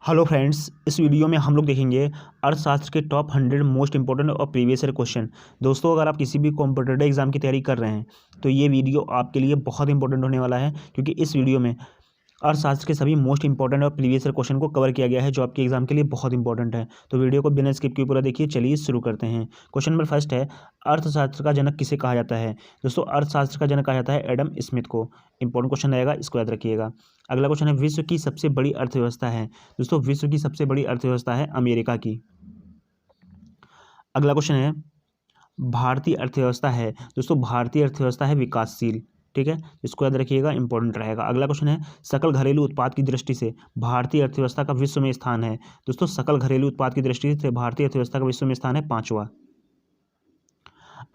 Hello friends, इस video में हम लोग देखेंगे अर्थशास्त्र के टॉप 100 मोस्ट इंपॉर्टेंट और प्रीवियस ईयर क्वेश्चन। दोस्तों, अगर आप किसी भी कॉम्पिटिटिव एग्जाम की तैयारी कर रहे हैं तो ये वीडियो आपके लिए बहुत इंपॉर्टेंट होने वाला है, क्योंकि इस वीडियो में अर्थशास्त्र के सभी मोस्ट इंपॉर्टेंट और प्रीवियस ईयर क्वेश्चन को कवर किया गया है, जो आपके एग्जाम के लिए बहुत इंपॉर्टेंट है। तो वीडियो को बिना स्किप किए पूरा देखिए। चलिए शुरू करते हैं। क्वेश्चन नंबर फर्स्ट है, अर्थशास्त्र का जनक किसे कहा जाता है। दोस्तों, अर्थशास्त्र का जनक कहा जाता है एडम स्मिथ को। इंपॉर्टेंट क्वेश्चन रहेगा, इसको याद रखिएगा। अगला क्वेश्चन है, विश्व की सबसे बड़ी अर्थव्यवस्था है। दोस्तों, विश्व की सबसे बड़ी अर्थव्यवस्था है अमेरिका की। अगला क्वेश्चन है, भारतीय अर्थव्यवस्था है। दोस्तों, भारतीय अर्थव्यवस्था है विकासशील। ठीक है, इसको याद रखिएगा, इंपॉर्टेंट रहेगा। अगला क्वेश्चन है, सकल घरेलू उत्पाद की दृष्टि से भारतीय अर्थव्यवस्था का विश्व में स्थान है। दोस्तों, सकल घरेलू उत्पाद की दृष्टि से भारतीय अर्थव्यवस्था का विश्व में स्थान है 5वां।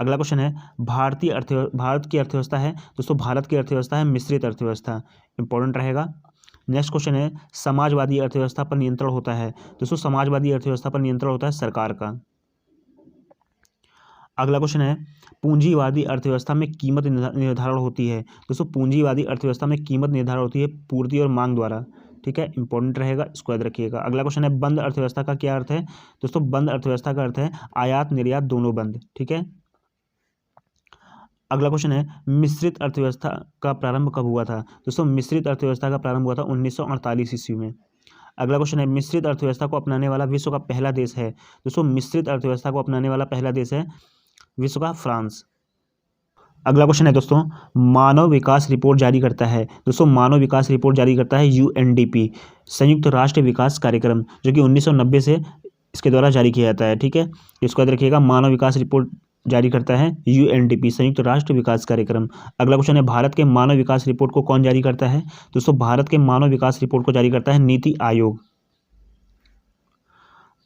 अगला क्वेश्चन है, भारत की अर्थव्यवस्था है। दोस्तों, भारत की अर्थव्यवस्था है मिश्रित अर्थव्यवस्था। इंपॉर्टेंट रहेगा। नेक्स्ट क्वेश्चन है, समाजवादी अर्थव्यवस्था पर नियंत्रण होता है। दोस्तों, समाजवादी अर्थव्यवस्था पर नियंत्रण होता है सरकार का। अगला क्वेश्चन है, पूंजीवादी अर्थव्यवस्था में कीमत निर्धारण होती है। दोस्तों, पूंजीवादी अर्थव्यवस्था में कीमत निर्धारण होती है पूर्ति और मांग द्वारा। ठीक है, इंपॉर्टेंट रहेगा, इसको याद रखिएगा। अगला क्वेश्चन है, बंद अर्थव्यवस्था का क्या अर्थ है। दोस्तों, बंद अर्थव्यवस्था का अर्थ है आयात निर्यात दोनों बंद। ठीक है। अगला क्वेश्चन है, मिश्रित अर्थव्यवस्था का प्रारंभ कब हुआ था। दोस्तों, मिश्रित अर्थव्यवस्था का प्रारंभ हुआ था 1948 ईस्वी में। अगला क्वेश्चन है, मिश्रित अर्थव्यवस्था को अपनाने वाला विश्व का पहला देश है। दोस्तों, मिश्रित अर्थव्यवस्था को अपनाने वाला पहला देश है विश्व का फ्रांस। अगला क्वेश्चन है दोस्तों, मानव विकास रिपोर्ट जारी करता है। दोस्तों, मानव विकास रिपोर्ट जारी करता है यूएनडीपी, संयुक्त राष्ट्र विकास कार्यक्रम, जो कि 1990 से इसके द्वारा जारी किया जाता है। ठीक है, इसको याद रखिएगा, मानव विकास रिपोर्ट जारी करता है यूएनडीपी, संयुक्त राष्ट्र विकास कार्यक्रम। अगला क्वेश्चन है, भारत के मानव विकास रिपोर्ट को कौन जारी करता है। दोस्तों, भारत के मानव विकास रिपोर्ट को जारी करता है नीति आयोग।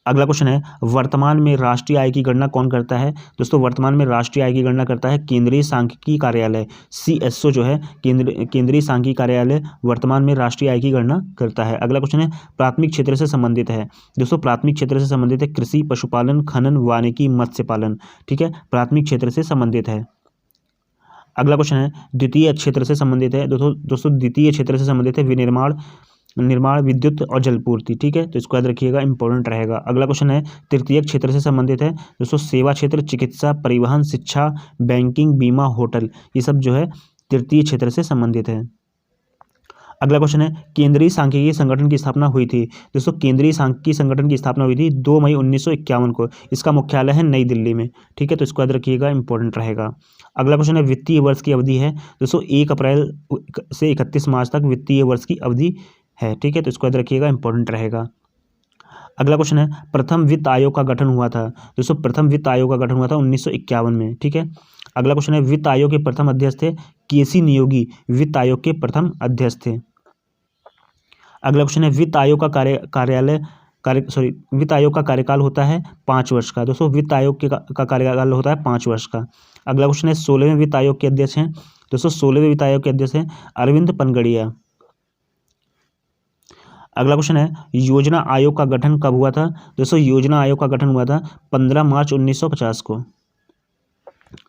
अगला क्वेश्चन है, वर्तमान में राष्ट्रीय आय की गणना कौन करता है। दोस्तों, वर्तमान में राष्ट्रीय आय की गणना करता है केंद्रीय सांख्यिकी कार्यालय, सीएसओ जो है केंद्रीय सांख्यिकी कार्यालय वर्तमान में राष्ट्रीय आय की गणना करता है। अगला क्वेश्चन है, प्राथमिक क्षेत्र से संबंधित है। दोस्तों, प्राथमिक क्षेत्र से संबंधित है कृषि, पशुपालन, खनन, वानिकी, मत्स्य पालन। ठीक है, प्राथमिक क्षेत्र से संबंधित है। अगला क्वेश्चन है, द्वितीय क्षेत्र से संबंधित है। दोस्तों द्वितीय क्षेत्र से संबंधित है विनिर्माण, विद्युत और जलपूर्ति। ठीक है, तो इसको याद रखिएगा, इंपॉर्टेंट रहेगा। अगला क्वेश्चन है, तृतीय क्षेत्र से संबंधित है। दोस्तों, सेवा क्षेत्र, चिकित्सा, परिवहन, शिक्षा, बैंकिंग, बीमा, होटल, ये सब जो है तृतीय क्षेत्र से संबंधित है। अगला क्वेश्चन है, केंद्रीय सांख्यिकी संगठन की स्थापना हुई थी। दोस्तों, केंद्रीय सांख्यिकी संगठन की स्थापना हुई थी 2 मई 1951 को। इसका मुख्यालय है नई दिल्ली में। ठीक है, तो इसको याद रखिएगा, इंपॉर्टेंट रहेगा। अगला क्वेश्चन है, वित्तीय वर्ष की अवधि है। दोस्तों, 1 अप्रैल से 31 मार्च तक वित्तीय वर्ष की अवधि है। ठीक है, तो इसको याद रखिएगा, इंपॉर्टेंट रहेगा। अगला क्वेश्चन है, प्रथम वित्त आयोग का गठन हुआ था। दोस्तों, प्रथम वित्त आयोग का गठन हुआ था 1951 में। ठीक है। अगला क्वेश्चन है, वित्त आयोग के प्रथम अध्यक्ष थे केसी नियोगी, वित्त आयोग के प्रथम अध्यक्ष थे। अगला क्वेश्चन है, वित्त आयोग का कार्यकाल होता है 5 वर्ष का। दोस्तों, वित्त आयोग का कार्यकाल होता है 5 वर्ष का। अगला क्वेश्चन है, 16वें वित्त आयोग के अध्यक्ष हैं। दोस्तों, 16वें वित्त आयोग के अध्यक्ष हैं अरविंद पनगड़िया। अगला क्वेश्चन है, योजना आयोग का गठन कब हुआ था। दोस्तों, योजना आयोग का गठन हुआ था 15 मार्च 1950 को।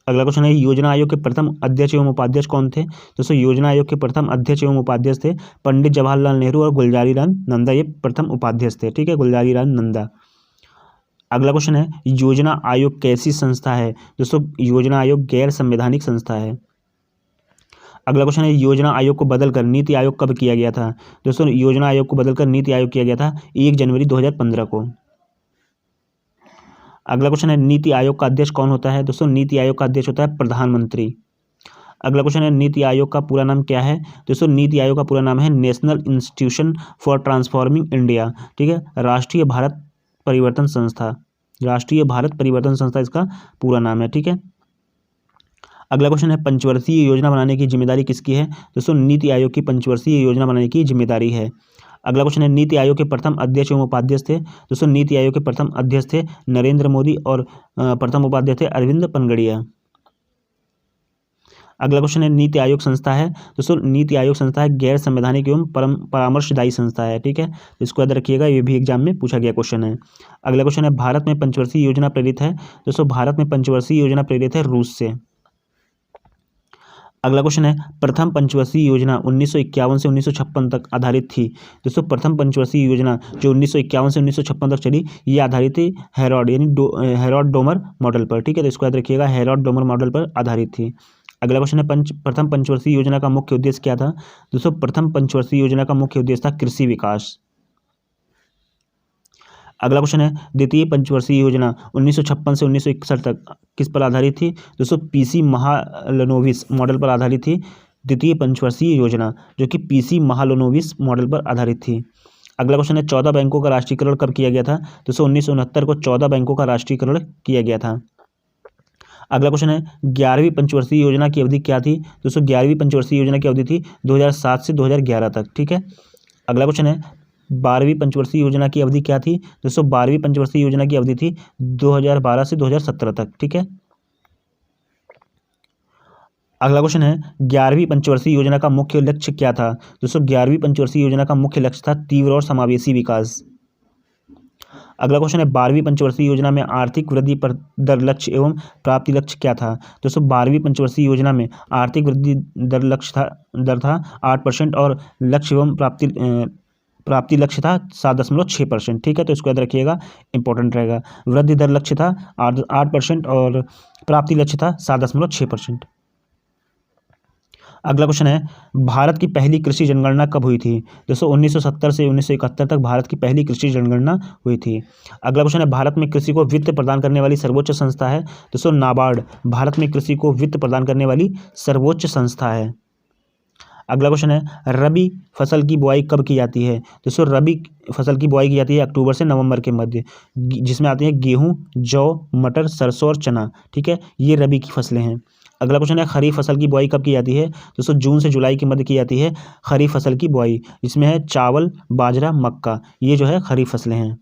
अगला क्वेश्चन है, योजना आयोग के प्रथम अध्यक्ष एवं उपाध्यक्ष कौन थे। दोस्तों, योजना आयोग के प्रथम अध्यक्ष एवं उपाध्यक्ष थे पंडित जवाहरलाल नेहरू और गुलजारी लाल नंदा, ये प्रथम उपाध्यक्ष थे। ठीक है, गुलजारी लाल नंदा। अगला क्वेश्चन है, योजना आयोग कैसी संस्था है। दोस्तों, योजना आयोग गैर संवैधानिक संस्था है। अगला क्वेश्चन है, योजना आयोग को बदलकर नीति आयोग कब किया गया था। दोस्तों, योजना आयोग को बदलकर नीति आयोग किया गया था 1 जनवरी 2015 को। अगला क्वेश्चन है, नीति आयोग का अध्यक्ष कौन होता है। दोस्तों, नीति आयोग का अध्यक्ष होता है प्रधानमंत्री। अगला क्वेश्चन है, नीति आयोग का पूरा नाम क्या है। दोस्तों, नीति आयोग का पूरा नाम है national institution for transforming India. ठीक है, राष्ट्रीय भारत परिवर्तन संस्था, राष्ट्रीय भारत परिवर्तन संस्था इसका पूरा नाम है। ठीक है। अगला क्वेश्चन है, पंचवर्षीय योजना बनाने की जिम्मेदारी किसकी है। दोस्तों, नीति आयोग की पंचवर्षीय योजना बनाने की जिम्मेदारी है। अगला क्वेश्चन है, नीति आयोग के प्रथम अध्यक्ष एवं उपाध्यक्ष थे। दोस्तों, नीति आयोग के प्रथम अध्यक्ष थे नरेंद्र मोदी और प्रथम उपाध्यक्ष थे अरविंद पनगड़िया। अगला क्वेश्चन है, नीति आयोग संस्था है। दोस्तों, नीति आयोग संस्था है गैर संवैधानिक एवं परामर्शदायी संस्था है। ठीक है, इसको याद रखिएगा, ये भी एग्जाम में पूछा गया क्वेश्चन है। अगला क्वेश्चन है, भारत में पंचवर्षीय योजना प्रेरित है। दोस्तों, भारत में पंचवर्षीय योजना प्रेरित है रूस से। अगला क्वेश्चन है, प्रथम पंचवर्षीय योजना 1951 से 1956 तक आधारित थी। दोस्तों प्रथम पंचवर्षीय योजना जो 1951 से 1956 तक चली, ये आधारित थी हेरोड यानी हेरोड डोमर मॉडल पर। ठीक है, तो इसको याद रखिएगा, हेरोड डोमर मॉडल पर आधारित थी। अगला क्वेश्चन है, प्रथम पंचवर्षीय योजना का मुख्य उद्देश्य क्या था। दोस्तों प्रथम पंचवर्षीय योजना का मुख्य उद्देश्य था कृषि विकास। अगला क्वेश्चन है, द्वितीय पंचवर्षीय योजना 1956 से 1961 तक किस पर आधारित थी। दोस्तों पीसी महालनोबिस मॉडल पर आधारित थी द्वितीय पंचवर्षीय योजना, जो कि पीसी महालनोबिस मॉडल पर आधारित थी। अगला क्वेश्चन है, 14 बैंकों का राष्ट्रीयकरण कब किया गया था। दोस्तों 1969 को 14 बैंकों का राष्ट्रीयकरण किया गया था। अगला क्वेश्चन है, 11वीं पंचवर्षीय योजना की अवधि क्या थी। दोस्तों 11वीं पंचवर्षीय योजना की अवधि थी 2007 से 2011 तक। ठीक है, अगला क्वेश्चन है, 12वीं पंचवर्षीय योजना की अवधि क्या थी। दोस्तों 12वीं पंचवर्षीय योजना की अवधि थी 2012 से 2017 तक। ठीक है, अगला क्वेश्चन है, 11वीं पंचवर्षीय योजना का मुख्य लक्ष्य क्या था। दोस्तों 11वीं पंचवर्षीय योजना का मुख्य लक्ष्य था तीव्र और समावेशी विकास। अगला क्वेश्चन है, 12वीं पंचवर्षीय योजना में आर्थिक वृद्धि पर दर लक्ष्य एवं प्राप्ति लक्ष्य क्या था। दोस्तों 12वीं पंचवर्षीय योजना में आर्थिक वृद्धि दर लक्ष्य था 8% और लक्ष्य एवं प्राप्ति लक्ष्य था 7.6%। ठीक है, तो इसको याद रखिएगा, इंपॉर्टेंट रहेगा। वृद्धि दर लक्ष्य था 8% और प्राप्ति लक्ष्य था 7.6%। अगला क्वेश्चन है, भारत की पहली कृषि जनगणना कब हुई थी। दोस्तों 1970 से 1971 तक भारत की पहली कृषि जनगणना हुई थी। अगला क्वेश्चन है, भारत में कृषि को वित्त प्रदान करने वाली सर्वोच्च संस्था है। दोस्तों नाबार्ड भारत में कृषि को वित्त प्रदान करने वाली सर्वोच्च संस्था है। अगला क्वेश्चन है, रबी फसल की बुआई कब की जाती है। दोस्तों रबी फसल की बुआई की जाती है अक्टूबर से नवंबर के मध्य, जिसमें आती हैं गेहूं, जौ, मटर, सरसों और चना। ठीक है, ये रबी की फसलें हैं। अगला क्वेश्चन है, खरीफ फसल की बुआई कब की जाती है। दोस्तों जून से जुलाई के मध्य की जाती है खरीफ फसल की बुआई, इसमें है चावल, बाजरा, मक्का, ये जो है खरीफ फसलें हैं।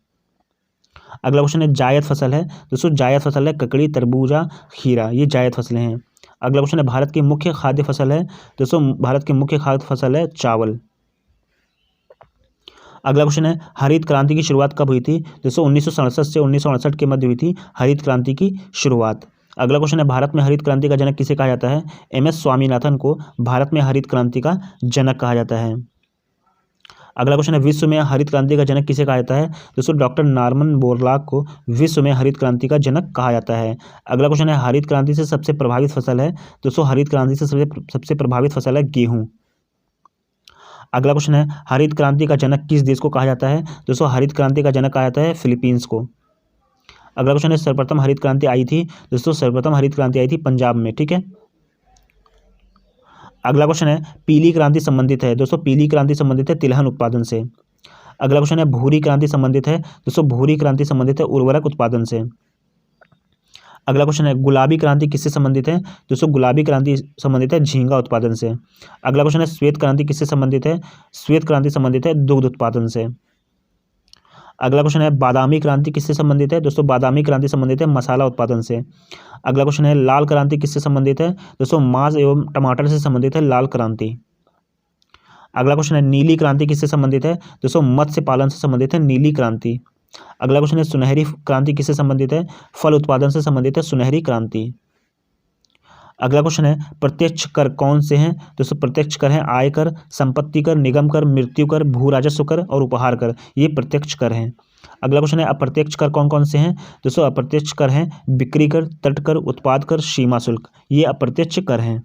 अगला क्वेश्चन है, जायद फसल है। दोस्तों जायद फसल है ककड़ी, तरबूजा, खीरा, ये जायद फसलें हैं। अगला क्वेश्चन है, भारत की मुख्य खाद्य फसल है। दोस्तों भारत की मुख्य खाद्य फसल है चावल। अगला क्वेश्चन है, हरित क्रांति की शुरुआत कब हुई थी। दोस्तों 1967 से 1968 के मध्य हुई थी हरित क्रांति की शुरुआत। अगला क्वेश्चन है, भारत में हरित क्रांति का जनक किसे कहा जाता है। एमएस स्वामीनाथन को भारत में हरित क्रांति का जनक कहा जाता है। अगला क्वेश्चन है, विश्व में हरित क्रांति का जनक किसे कहा जाता है। दोस्तों डॉक्टर नॉर्मन बोरलॉग को विश्व में हरित क्रांति का जनक कहा जाता है। अगला क्वेश्चन है, हरित क्रांति से सबसे प्रभावित फसल है। दोस्तों हरित क्रांति से सबसे प्रभावित फसल है गेहूं। अगला क्वेश्चन है, हरित क्रांति का जनक किस देश को कहा जाता है। दोस्तों हरित क्रांति का जनक कहा जाता है फिलीपींस को। अगला क्वेश्चन है, सर्वप्रथम हरित क्रांति आई थी। दोस्तों सर्वप्रथम हरित क्रांति आई थी पंजाब में। ठीक है, अगला क्वेश्चन है, पीली क्रांति संबंधित है। दोस्तों पीली क्रांति संबंधित है तिलहन उत्पादन से। अगला क्वेश्चन है, भूरी क्रांति संबंधित है। दोस्तों भूरी क्रांति संबंधित है उर्वरक उत्पादन से। अगला क्वेश्चन है, गुलाबी क्रांति किससे संबंधित है। दोस्तों गुलाबी क्रांति संबंधित है झींगा उत्पादन से। अगला क्वेश्चन है, श्वेत क्रांति किससे संबंधित है। श्वेत क्रांति संबंधित है दुग्ध उत्पादन से। अगला क्वेश्चन है, बादामी क्रांति किससे संबंधित है। दोस्तों बादामी क्रांति संबंधित है मसाला उत्पादन से। अगला क्वेश्चन है, लाल क्रांति किससे संबंधित है। दोस्तों मांस एवं टमाटर से संबंधित है लाल क्रांति। अगला क्वेश्चन है, नीली क्रांति किससे संबंधित है। दोस्तों मत्स्य पालन से संबंधित है नीली क्रांति। अगला क्वेश्चन है, सुनहरी क्रांति किससे संबंधित है। फल उत्पादन से संबंधित है सुनहरी क्रांति। अगला क्वेश्चन है, प्रत्यक्ष कर कौन से हैं। दोस्तों प्रत्यक्ष कर हैं आयकर, संपत्ति कर, निगम कर, मृत्यु कर, भू राजस्व कर और उपहार कर, ये प्रत्यक्ष कर हैं। अगला क्वेश्चन है, अप्रत्यक्ष कर कौन कौन से हैं। दोस्तों अप्रत्यक्ष कर हैं बिक्री कर, तट कर, उत्पाद कर, सीमा शुल्क, ये अप्रत्यक्ष कर हैं।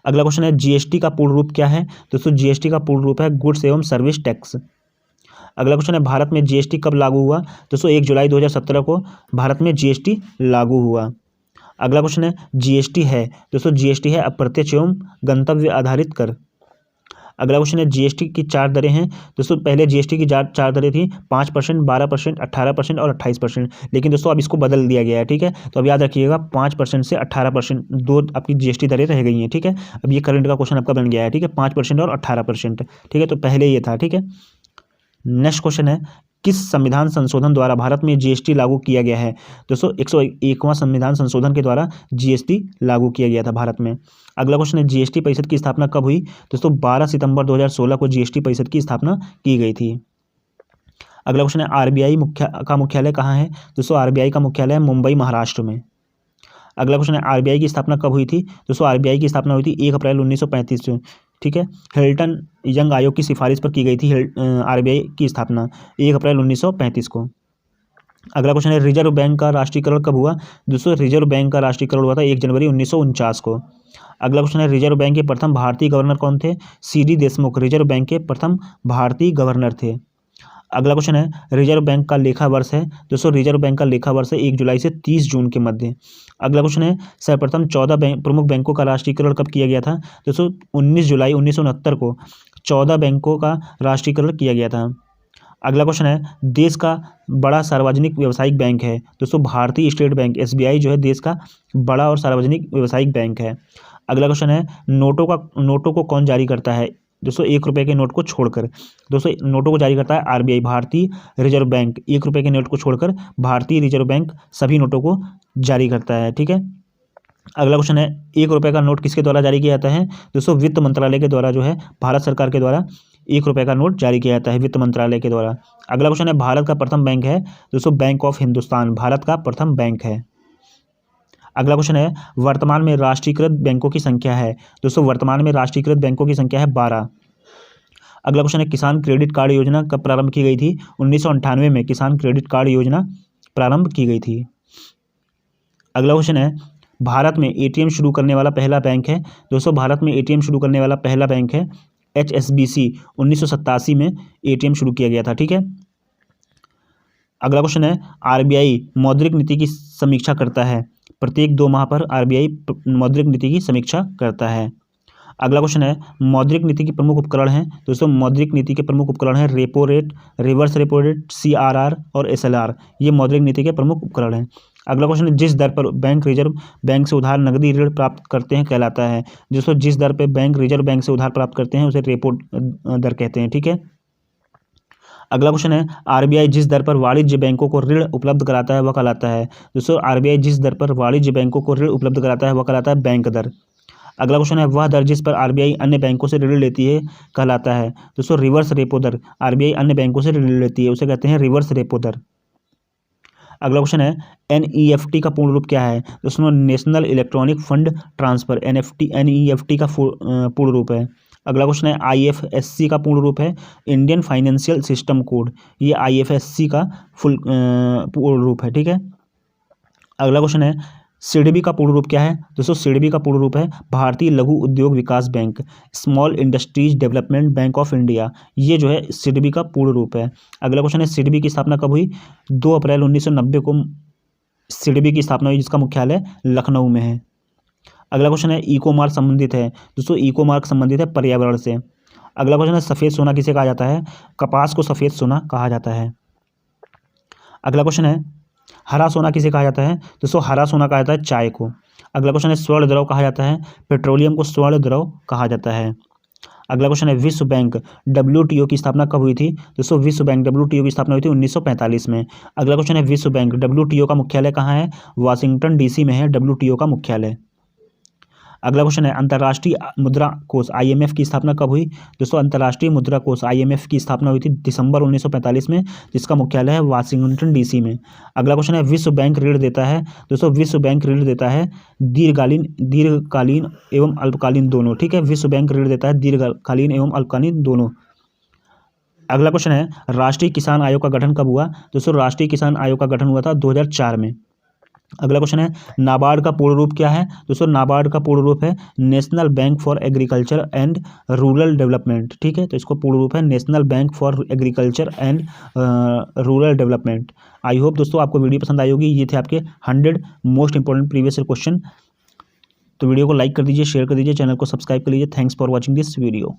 अगला क्वेश्चन है, जीएसटी का पूर्ण रूप क्या है। दोस्तों जीएसटी का पूर्ण रूप है गुड्स एवं सर्विस टैक्स। अगला क्वेश्चन है, भारत में जीएसटी कब लागू हुआ। दोस्तों 1 जुलाई 2017 को भारत में जीएसटी लागू हुआ। अगला क्वेश्चन है, जीएसटी है। दोस्तों जीएसटी है अप्रत्यक्ष एवं गंतव्य आधारित कर। अगला क्वेश्चन है, जीएसटी की 4 दरें हैं। दोस्तों पहले जीएसटी की 4 दरें थी 5%, 12%, 18% और 28%, लेकिन दोस्तों अब इसको बदल दिया गया है। ठीक है, तो अब याद रखिएगा 5% से 18% 2 आपकी जीएसटी दरें रह गई हैं। ठीक है, अब ये करंट का क्वेश्चन आपका बन गया है। ठीक है, 5% और 18%। ठीक है, तो पहले ये था। ठीक है, नेक्स्ट क्वेश्चन है, किस संविधान संशोधन द्वारा भारत में जीएसटी लागू किया गया है। दोस्तों 101वां संविधान संशोधन के द्वारा जीएसटी लागू किया गया था भारत में। अगला क्वेश्चन है, जीएसटी परिषद की स्थापना कब हुई। दोस्तों 12 सितंबर 2016 को जीएसटी परिषद की स्थापना की गई थी। अगला क्वेश्चन है, आरबीआई का मुख्यालय कहाँ है। दोस्तों आरबीआई का मुख्यालय है मुंबई, महाराष्ट्र में। अगला क्वेश्चन है आरबीआई की स्थापना कब हुई थी? दोस्तों आरबीआई की स्थापना हुई थी 1 अप्रैल 1935 में, ठीक है। हिल्टन यंग आयोग की सिफारिश पर की गई थी आरबीआई की स्थापना 1 अप्रैल 1935 को। अगला क्वेश्चन है रिजर्व बैंक का राष्ट्रीयकरण कब हुआ? दोस्तों रिजर्व बैंक का राष्ट्रीयकरण हुआ था 1 जनवरी 1949 को। अगला क्वेश्चन है रिजर्व बैंक के प्रथम भारतीय गवर्नर कौन थे? सीडी देशमुख रिजर्व बैंक के प्रथम भारतीय गवर्नर थे। अगला क्वेश्चन है रिजर्व बैंक का लेखा वर्ष है? दोस्तों रिजर्व बैंक का लेखा वर्ष है 1 जुलाई से 30 जून के मध्य। अगला क्वेश्चन है सर्वप्रथम 14 प्रमुख बैंकों का राष्ट्रीयकरण कब किया गया था? दोस्तों 19 जुलाई 1969 को 14 बैंकों का राष्ट्रीयकरण किया गया था। अगला क्वेश्चन है देश का बड़ा सार्वजनिक व्यावसायिक बैंक है? दोस्तों भारतीय स्टेट बैंक एसबीआई जो है देश का बड़ा और सार्वजनिक व्यावसायिक बैंक है। अगला क्वेश्चन है नोटों को कौन जारी करता है? दोस्तों 1 रुपये के नोट को छोड़कर। दोस्तों नोटों को जारी करता है आरबीआई भारतीय रिजर्व बैंक। 1 रुपये के नोट को छोड़कर भारतीय रिजर्व बैंक सभी नोटों को जारी करता है, ठीक है। अगला क्वेश्चन है 1 रुपये का नोट किसके द्वारा जारी किया जाता है? दोस्तों वित्त मंत्रालय के द्वारा जो है भारत सरकार के द्वारा 1 रुपये का नोट जारी किया जाता है वित्त मंत्रालय के द्वारा। अगला क्वेश्चन है भारत का प्रथम बैंक है? दोस्तों बैंक ऑफ हिंदुस्तान भारत का प्रथम बैंक है। अगला क्वेश्चन है वर्तमान में राष्ट्रीयकृत बैंकों की संख्या है? दोस्तों वर्तमान में राष्ट्रीयकृत बैंकों की संख्या है 12। अगला क्वेश्चन है किसान क्रेडिट कार्ड योजना कब प्रारंभ की गई थी? 1998 में किसान क्रेडिट कार्ड योजना प्रारंभ की गई थी। अगला क्वेश्चन है भारत में एटीएम शुरू करने वाला पहला बैंक है? दोस्तों भारत में एटीएम शुरू करने वाला पहला बैंक है HSBC 1987 में एटीएम शुरू किया गया था, ठीक है। अगला क्वेश्चन है आरबीआई मौद्रिक नीति की समीक्षा करता है? प्रत्येक 2 माह पर आरबीआई मौद्रिक नीति की समीक्षा करता है। अगला क्वेश्चन है मौद्रिक नीति के प्रमुख उपकरण हैं? दोस्तों मौद्रिक नीति के प्रमुख उपकरण हैं repo rate, reverse repo rate, CRR और SLR। ये मौद्रिक नीति के प्रमुख उपकरण हैं। अगला क्वेश्चन है जिस दर पर बैंक रिजर्व बैंक से उधार नकदी ऋण प्राप्त करते हैं कहलाता है? दोस्तों जिस दर पर बैंक रिजर्व बैंक से उधार प्राप्त करते हैं उसे रेपो दर कहते हैं, ठीक है। अगला क्वेश्चन है आरबीआई जिस दर पर वाणिज्य बैंकों को ऋण उपलब्ध कराता है वह कहलाता है? दोस्तों आरबीआई जिस दर पर वाणिज्य बैंकों को ऋण उपलब्ध कराता है वह कहलाता है बैंक दर। अगला क्वेश्चन है वह दर जिस पर आरबीआई अन्य बैंकों से ऋण लेती है कहलाता है? दोस्तों रिवर्स रेपो दर आरबीआई अन्य बैंकों से ऋण लेती है उसे कहते हैं रिवर्स रेपो दर। अगला क्वेश्चन है NEFT का पूर्ण रूप क्या है? दोस्तों national electronic fund transfer NEFT का पूर्ण रूप है। अगला क्वेश्चन है IFSC का पूर्ण रूप है इंडियन फाइनेंशियल सिस्टम कोड। ये IFSC का पूर्ण रूप है, ठीक है। अगला क्वेश्चन है सिडबी का पूर्ण रूप क्या है? दोस्तों सिडबी का पूर्ण रूप है भारतीय लघु उद्योग विकास bank, small industries development bank of India. ये जो है सिडबी का पूर्ण रूप है। अगला क्वेश्चन है सिडबी की स्थापना कब हुई? 2 अप्रैल 1990 को सिडबी की स्थापना हुई जिसका मुख्यालय लखनऊ में है। अगला क्वेश्चन है इको मार्क संबंधित है? दोस्तों इको मार्क संबंधित है पर्यावरण से। अगला क्वेश्चन है सफ़ेद सोना किसे कहा जाता है? कपास को सफ़ेद सोना कहा जाता है। अगला क्वेश्चन है हरा सोना किसे कहा जाता है? दोस्तों हरा सोना कहा जाता है चाय को। अगला क्वेश्चन है स्वर्ण द्रव कहा जाता है? पेट्रोलियम को स्वर्ण द्रव कहा जाता है। अगला क्वेश्चन है विश्व बैंक WTO की स्थापना कब हुई थी? दोस्तों विश्व बैंक WTO की स्थापना हुई थी 1945 में। अगला क्वेश्चन है विश्व बैंक WTO का मुख्यालय कहाँ है? वाशिंगटन DC में है WTO का मुख्यालय। अगला क्वेश्चन है अंतर्राष्ट्रीय मुद्रा कोष IMF की स्थापना कब हुई? दोस्तों अंतर्राष्ट्रीय मुद्रा कोष IMF की स्थापना हुई थी दिसंबर 1945 में जिसका मुख्यालय है वाशिंगटन DC में। अगला क्वेश्चन है विश्व बैंक ऋण देता है? दोस्तों विश्व बैंक ऋण देता है दीर्घकालीन एवं अल्पकालीन दोनों, ठीक है। विश्व बैंक ऋण देता है दीर्घकालीन एवं अल्पकालीन दोनों। अगला क्वेश्चन है राष्ट्रीय किसान आयोग का गठन कब हुआ? दोस्तों राष्ट्रीय किसान आयोग का गठन हुआ था 2004 में। अगला क्वेश्चन है नाबार्ड का पूर्ण रूप क्या है? दोस्तों नाबार्ड का पूर्ण रूप है national bank for agriculture and rural development, ठीक है। तो इसको पूर्ण रूप है national bank for agriculture and rural development. I hope दोस्तों आपको वीडियो पसंद आई होगी। ये थे आपके 100 मोस्ट इंपॉर्टेंट प्रीवियस क्वेश्चन। तो वीडियो को लाइक कर दीजिए, शेयर कर दीजिए, चैनल को सब्सक्राइब कर लीजिए। Thanks for watching this video.